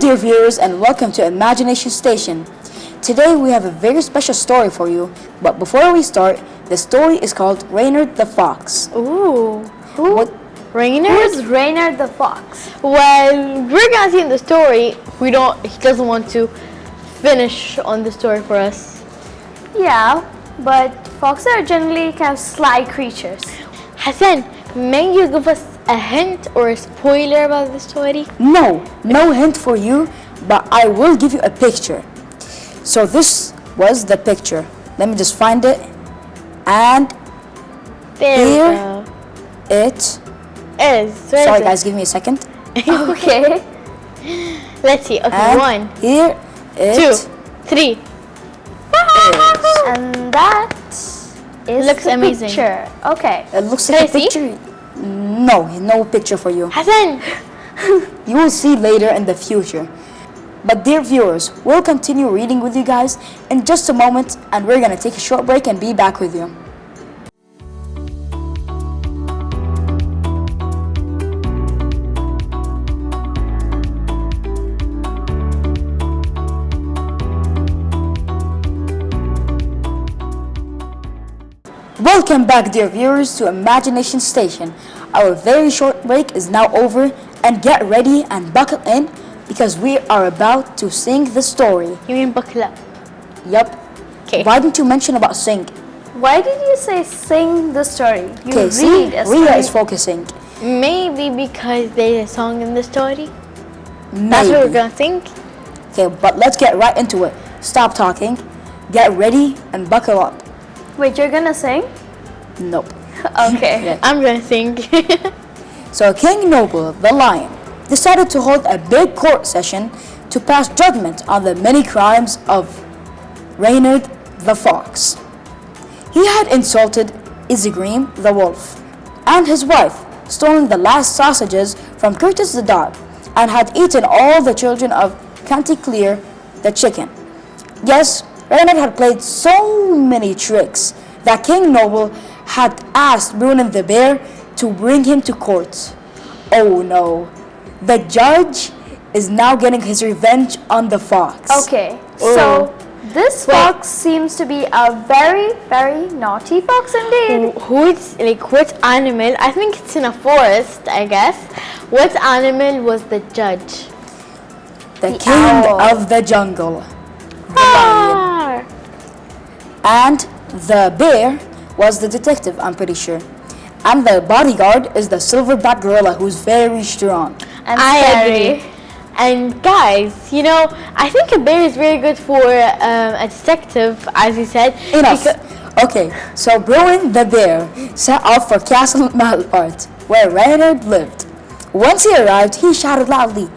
dear viewers, and welcome to Imagination Station. Today we have a very special story for you, but before we start, the story is called Reynard the Fox. Ooh. What? Reynard? Who's Reynard the Fox? Well, we're gonna see in the story. He doesn't want to finish on the story for us. Yeah, but foxes are generally kind of sly creatures. Hassan, may you give us a hint or a spoiler about the story? No hint for you, but I will give you a picture. So this was the picture. Let me just find it. And here it is. Sorry guys, give me a second. Okay. Let's see. Okay, And 1, here it 2, 3. is. And that is Looks the amazing. picture. Okay. It looks Can like a I see? picture. No picture for you. Hassan! You will see later in the future. But dear viewers, we'll continue reading with you guys in just a moment, and we're gonna take a short break and be back with you. Welcome back, dear viewers, to Imagination Station. Our very short break is now over, and get ready and buckle in because we are about to sing the story. You mean buckle up? Yup. Okay. Why didn't you mention about sing? Why did you say sing the story? You Okay, see, read a story. Rhea is focusing. Maybe because there's a song in the story. Maybe. That's what we're gonna think. Okay, but let's get right into it. Stop talking, get ready, and buckle up. Wait, you're gonna sing? Nope. Okay. Yeah. I'm gonna sing. So King Noble, the lion, decided to hold a big court session to pass judgment on the many crimes of Reynard the Fox. He had insulted Isegrim the wolf and his wife, stolen the last sausages from Curtis the dog, and had eaten all the children of Canticleer the chicken. Yes, Reynard had played so many tricks that King Noble had asked Bruin the bear to bring him to court. Oh no, the judge is now getting his revenge on the fox. Okay, so this fox seems to be a very, very naughty fox indeed. What animal? I think it's in a forest, I guess. What animal was the judge? The king owl. of the jungle, the lion. And the bear was the detective, I'm pretty sure. And the bodyguard is the silverback gorilla, who's very strong. And I scary. agree. And guys, I think a bear is very good for a detective, as you said. Enough. Okay, so Bruin the bear set off for Castle Malapart, where Reynard lived. Once he arrived, he shouted loudly,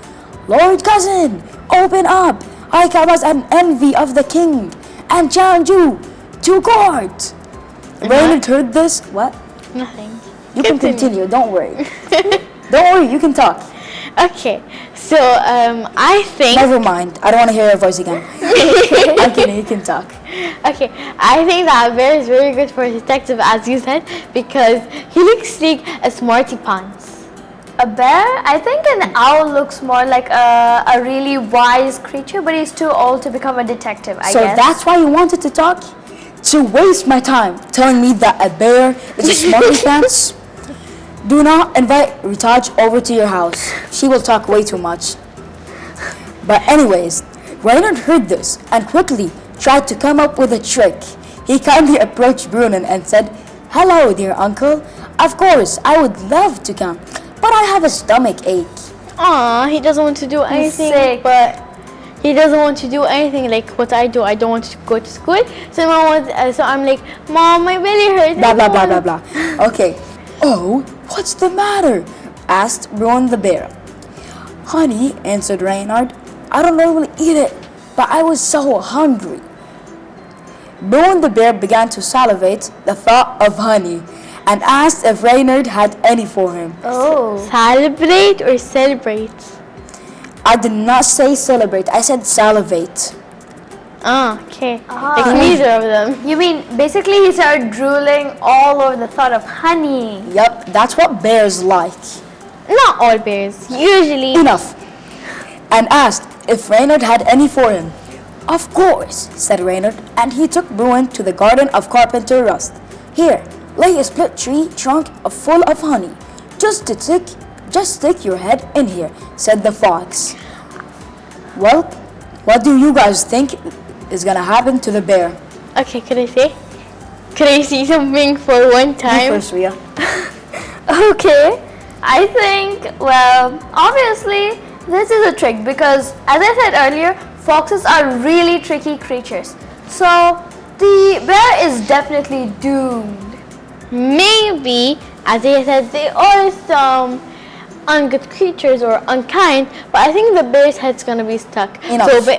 "Lord Cousin, open up! I come as an envy of the king and challenge you to court." Reynard heard this. What? Nothing. You can continue, don't worry. Don't worry, you can talk. Okay, so I think. Never mind, I don't want to hear your voice again. I'm kidding, you can talk. Okay, I think that a bear is very good for a detective, as you said, because he looks like a smarty pants. A bear? I think an owl looks more like a really wise creature, but he's too old to become a detective, I So guess. that's why you wanted to talk? To waste my time telling me that a bear is a smarty pants? Do not invite Retaaj over to your house. She will talk way too much. But anyways, Reynard heard this and quickly tried to come up with a trick. He kindly approached Brunin and said, "Hello, dear uncle. Of course, I would love to come, but I have a stomach ache." Aw, he doesn't want to do anything, sick. but he doesn't want to do anything like what I do. I don't want to go to school, so I'm like, "Mom, my belly hurts." Blah, blah, blah, blah, blah. Okay. "Oh, what's the matter?" asked Bruin the bear. "Honey," answered Reynard. "I don't normally eat it, but I was so hungry." Bruin the bear began to salivate the thought of honey and asked if Reynard had any for him. Oh. Celebrate or celebrate? I did not say celebrate, I said salivate. Ah, okay. Ah. Like neither of them. You mean basically he started drooling all over the thought of honey. Yup, that's what bears like. Not all bears. Usually. Enough. And asked if Reynard had any for him. Of course, said Reynard, and he took Bruin to the garden of Carpenter Rust. Here, lay a split tree trunk full of honey. Just stick your head in here, said the fox. Well, what do you guys think is gonna happen to the bear? Okay, can I say? Can I see something for one You time? first, Ria. Okay, I think, well, obviously, this is a trick because, as I said earlier, foxes are really tricky creatures. So, the bear is definitely doomed. Maybe, as I said, they are some ungood creatures or unkind, but I think the bear's head's gonna be stuck. Enough. So,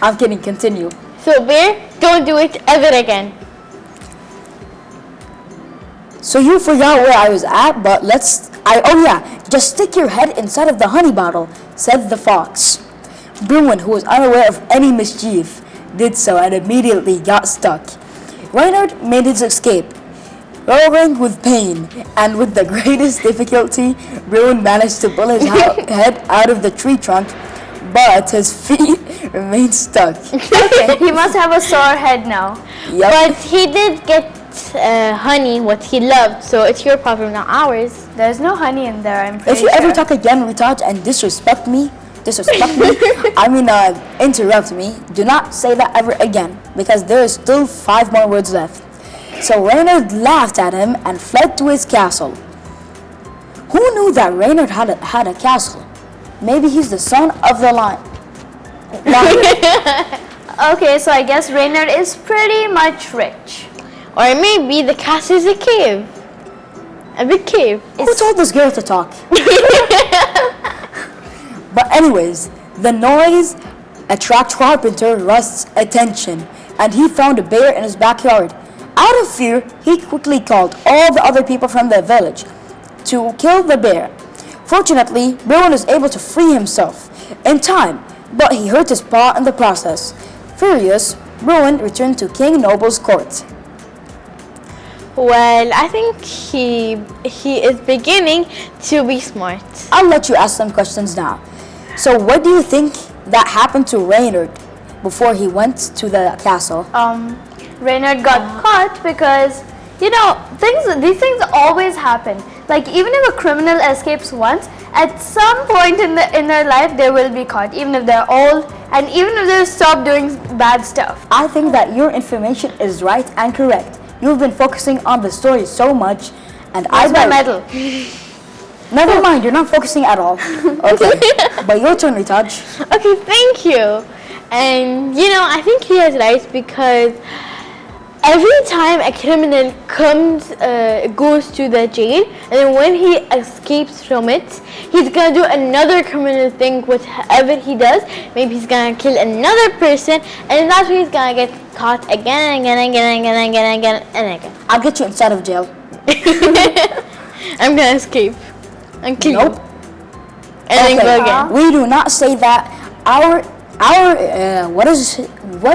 I'm kidding, continue. so bear, don't do it ever again. So you forgot where I was at, but just stick your head inside of the honey bottle, said the fox. Bruin, who was unaware of any mischief, did so and immediately got stuck. Reynard made his escape, roaring with pain, and with the greatest difficulty, Bruin managed to pull his head out of the tree trunk, but his feet remained stuck. He must have a sore head now. Yep. But he did get honey, what he loved, so it's your problem, not ours. There's no honey in there, I'm pretty If you sure. ever talk again, Retaaj, and disrespect me, interrupt me, do not say that ever again, because there is still 5 more words left. So Reynard laughed at him and fled to his castle. Who knew that Reynard had a castle? Maybe he's the son of the lion. Okay, so I guess Reynard is pretty much rich. Or maybe the castle is a cave. A big cave. Who told this girl to talk? But anyways, the noise attracted Carpenter Rust's attention, and he found a bear in his backyard. Out of fear, he quickly called all the other people from the village to kill the bear. Fortunately, Bruin was able to free himself in time, but he hurt his paw in the process. Furious, Bruin returned to King Noble's court. Well, I think he is beginning to be smart. I'll let you ask some questions now. So what do you think that happened to Reynard before he went to the castle? Reynard got caught because, you know, these things always happen. Like, even if a criminal escapes once, at some point in their life they will be caught, even if they're old and even if they stop doing bad stuff. I think that your information is right and correct. You've been focusing on the story so much, and Where's my medal? Never mind, you're not focusing at all. Okay, but your turn, Retaaj. Okay, thank you. And you know, I think he is right because every time a criminal goes to the jail, and then when he escapes from it, he's gonna do another criminal thing. Whatever he does, maybe he's gonna kill another person, and that's where he's gonna get caught again and again. I'll get you inside of jail. I'm gonna escape and kill Nope. you, and then go again. We do not say that. What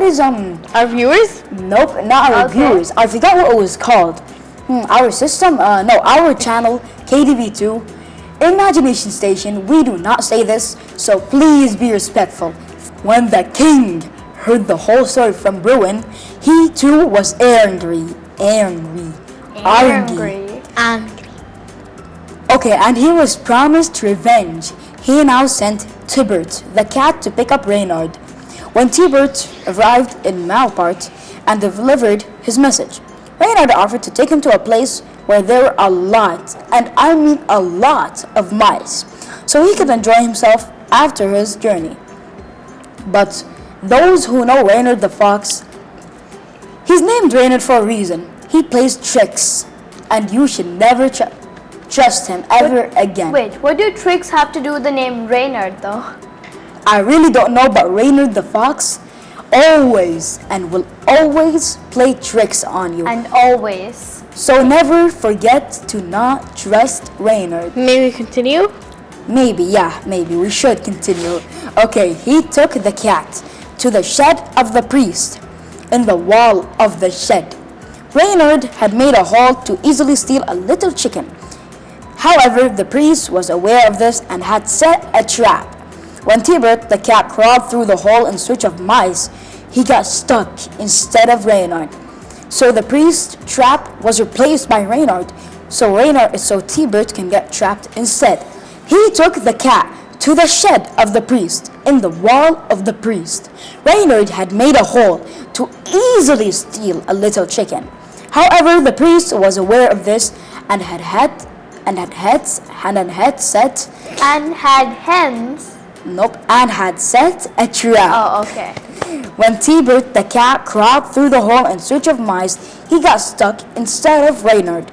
is Our viewers? Nope, not our viewers. I forgot what it was called. Our system? No, our channel, KDV2, Imagination Station. We do not say this, so please be respectful. When the king heard the whole story from Bruin, he too was angry. Okay, and he was promised revenge. He now sent Tibert, the cat, to pick up Reynard. When Tibert arrived in Malpart and delivered his message, Reynard offered to take him to a place where there were a lot, and I mean a lot, of mice, so he could enjoy himself after his journey. But those who know Reynard the fox, he's named Reynard for a reason. He plays tricks, and you should never trust him ever again. Wait, what do tricks have to do with the name Reynard though? I really don't know, but Reynard the fox always and will always play tricks on you. And always. So never forget to not trust Reynard. Maybe continue? Maybe we should continue. Okay, he took the cat to the shed of the priest. In the wall of the shed, Reynard had made a hole to easily steal a little chicken. However, the priest was aware of this and had set a trap. When T-Bird the cat crawled through the hole in search of mice, he got stuck instead of Reynard. So the priest's trap was replaced by Reynard, so T-Bird can get trapped instead. He took the cat to the shed of the priest in the wall of the priest. Reynard had made a hole to easily steal a little chicken. However, the priest was aware of this and had set a trap. Oh, okay. When T-Bird the cat crawled through the hole in search of mice, he got stuck instead of Reynard.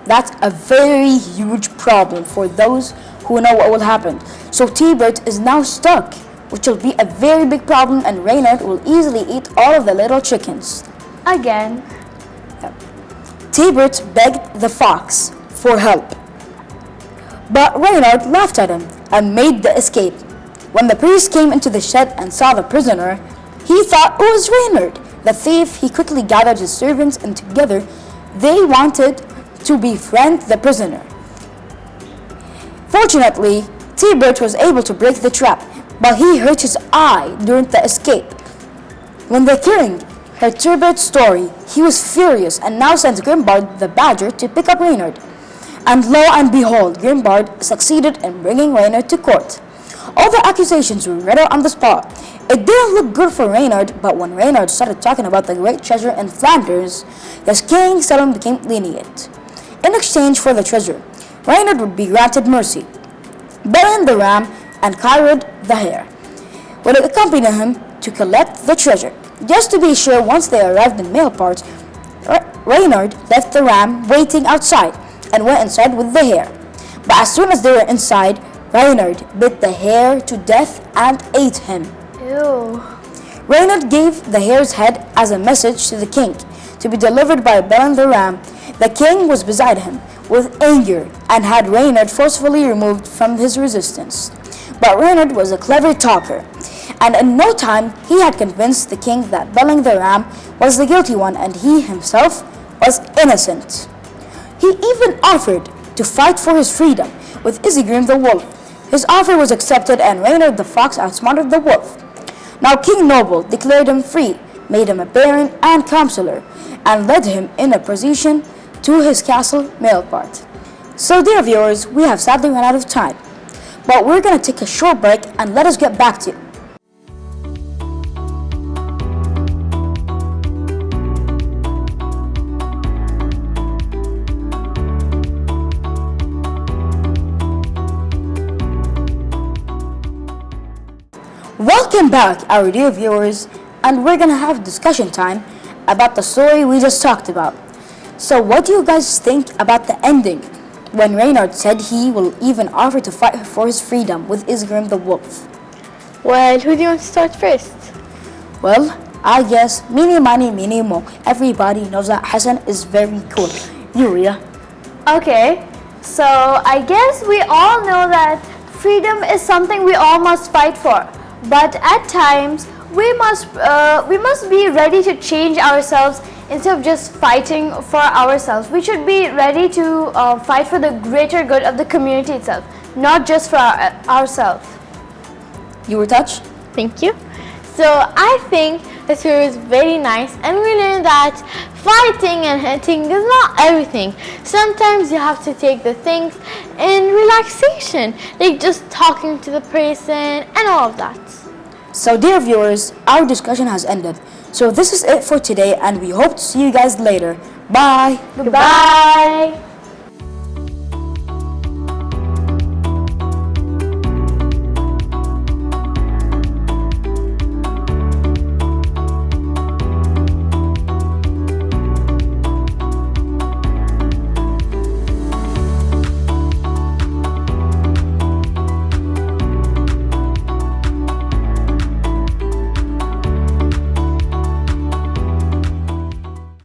That's a very huge problem for those who know what will happen. So T-Bird is now stuck, which will be a very big problem, and Reynard will easily eat all of the little chickens. Again. T-Bird begged the fox for help, but Reynard laughed at him and made the escape. When the priest came into the shed and saw the prisoner, he thought it was Reynard, the thief. He quickly gathered his servants, and together they wanted to befriend the prisoner. Fortunately, T-Bird was able to break the trap, but he hurt his eye during the escape. When the king heard T-Bird's story, he was furious and now sent Grimbard the badger to pick up Reynard. And lo and behold, Grimbard succeeded in bringing Reynard to court. All the accusations were read out on the spot. It didn't look good for Reynard, but when Reynard started talking about the great treasure in Flanders, the king suddenly became lenient. In exchange for the treasure, Reynard would be granted mercy. Belen the ram and Kyrod the hare would accompany him to collect the treasure. Just to be sure, once they arrived in Mailport, Reynard left the ram waiting outside and went inside with the hare. But as soon as they were inside, Reynard bit the hare to death and ate him. Ew. Reynard gave the hare's head as a message to the king to be delivered by Belen the ram. The king was beside him with anger and had Reynard forcefully removed from his resistance. But Reynard was a clever talker, and in no time he had convinced the king that Belen the ram was the guilty one and he himself was innocent. He even offered to fight for his freedom with Isegrim the wolf. His offer was accepted, and Reynard the fox outsmarted the wolf. Now King Noble declared him free, made him a baron and counselor, and led him in a procession to his castle Mailport. So dear viewers, we have sadly run out of time, but we're going to take a short break and let us get back to you. Welcome back, our dear viewers, and we're gonna have discussion time about the story we just talked about. So what do you guys think about the ending, when Reynard said he will even offer to fight for his freedom with Isegrim the wolf? Well, who do you want to start first? Well, I guess mini mani mini mo. Everybody knows that Hassan is very cool. You, Ria? Okay, so I guess we all know that freedom is something we all must fight for. But at times, we must be ready to change ourselves instead of just fighting for ourselves. We should be ready to fight for the greater good of the community itself, not just for ourselves. You were touched? Thank you. So I think the story was very nice, and we learned that fighting and hunting is not everything. Sometimes you have to take the things in relaxation, like just talking to the person and all of that. So dear viewers, our discussion has ended. So this is it for today, and we hope to see you guys later. Bye. Goodbye.